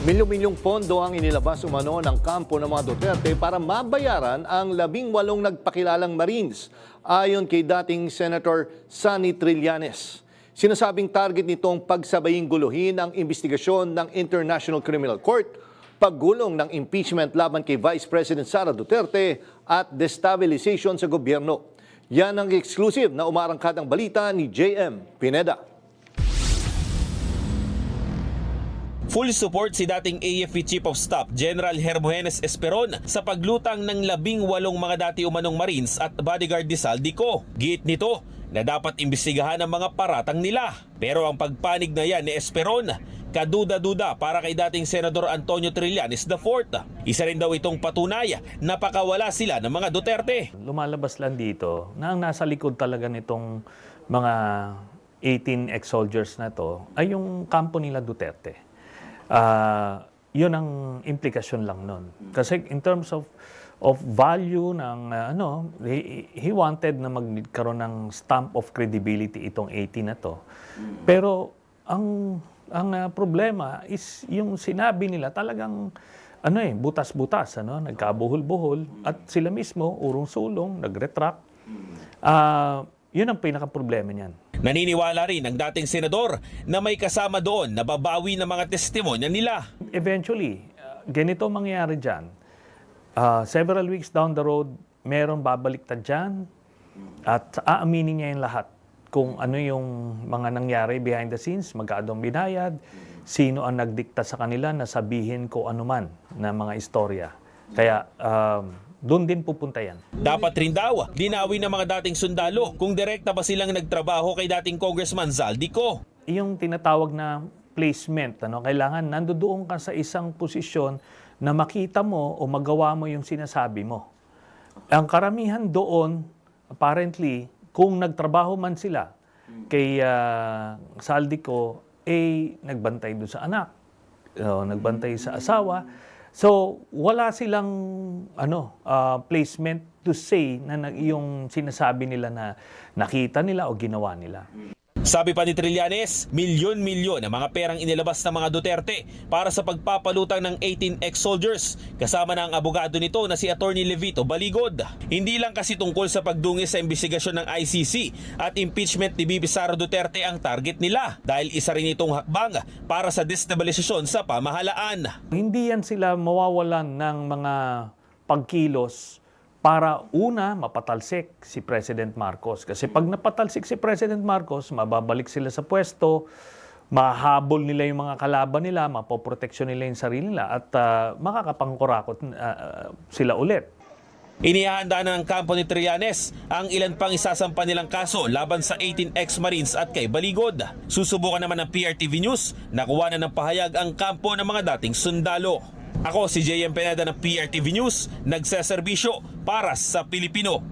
Milyon-milyong pondo ang inilabas umano ng kampo ng mga Duterte para mabayaran ang 18 nagpakilalang Marines, ayon kay dating Senator Sonny Trillanes. Sinasabing target nitong pagsabaying guluhin ang investigasyon ng International Criminal Court, paggulong ng impeachment laban kay Vice President Sara Duterte at destabilization sa gobyerno. Yan ang exclusive na umarangkadang balita ni JM Pineda. Full support si dating AFP Chief of Staff General Hermogenes Esperon sa paglutang ng 18 mga dati umanong Marines at bodyguard ni Saldico. Giit nito na dapat imbestigahan ang mga paratang nila. Pero ang pagpanig na yan ni Esperon, kaduda-duda para kay dating Senador Antonio Trillanes IV. Isa rin daw itong patunay na pakawala sila ng mga Duterte. Lumalabas lang dito na ang nasa likod talaga nitong mga 18 ex-soldiers na to ay yung kampo nila Duterte. Yun ang implikasyon lang nun. Kasi in terms of value ng he wanted na magkaroon ng stamp of credibility itong 18 na to. Pero ang problema is yung sinabi nila talagang butas-butas, nagkabuhol-buhol at sila mismo urong-sulong, nag-retract. Yun ang pinaka-problema niyan. Naniniwala rin ang dating senador na may kasama doon na babawi ng mga testimonya nila. Eventually, ganito mangyayari dyan. Several weeks down the road, meron babaliktad dyan at aaminin niya yung lahat. Kung ano yung mga nangyari behind the scenes, magkano ang binayad, sino ang nagdikta sa kanila na sabihin ko anuman na mga istorya. Kaya doon din pupunta yan. Dapat rin daw linawin ng mga dating sundalo kung direkta ba silang nagtrabaho kay dating Congressman Zaldico. Yung tinatawag na placement, kailangan nandoon ka sa isang posisyon na makita mo o magawa mo yung sinasabi mo. Ang karamihan doon, apparently, kung nagtrabaho man sila kay Zaldico, nagbantay doon sa anak, nagbantay sa asawa. So, wala silang placement to say na yung sinasabi nila na nakita nila o ginawa nila. Sabi pa ni Trillanes, milyon-milyon ang mga perang inilabas ng mga Duterte para sa pagpapalutang ng 18 ex-soldiers. Kasama na ang abogado nito na si Attorney Levito Baligod. Hindi lang kasi tungkol sa pagdungis sa investigasyon ng ICC at impeachment ni Bibi Sara Duterte ang target nila dahil isa rin itong hakbang para sa destabilisasyon sa pamahalaan. Hindi yan sila mawawalan ng mga pagkilos para una, mapatalsik si President Marcos. Kasi pag napatalsik si President Marcos, mababalik sila sa pwesto, mahabol nila yung mga kalaban nila, mapoproteksyon nila yung sarili nila, at makakapangkurakot sila ulit. Inihahanda na ng kampo ni Trillanes ang ilan pang isasampa nilang kaso laban sa 18 ex-Marines at kay Baligod. Susubukan naman ng PRTV News na kuha na ng pahayag ang kampo ng mga dating sundalo. Ako si JM Pineda ng PRTV News, nagseserbisyo para sa Pilipino.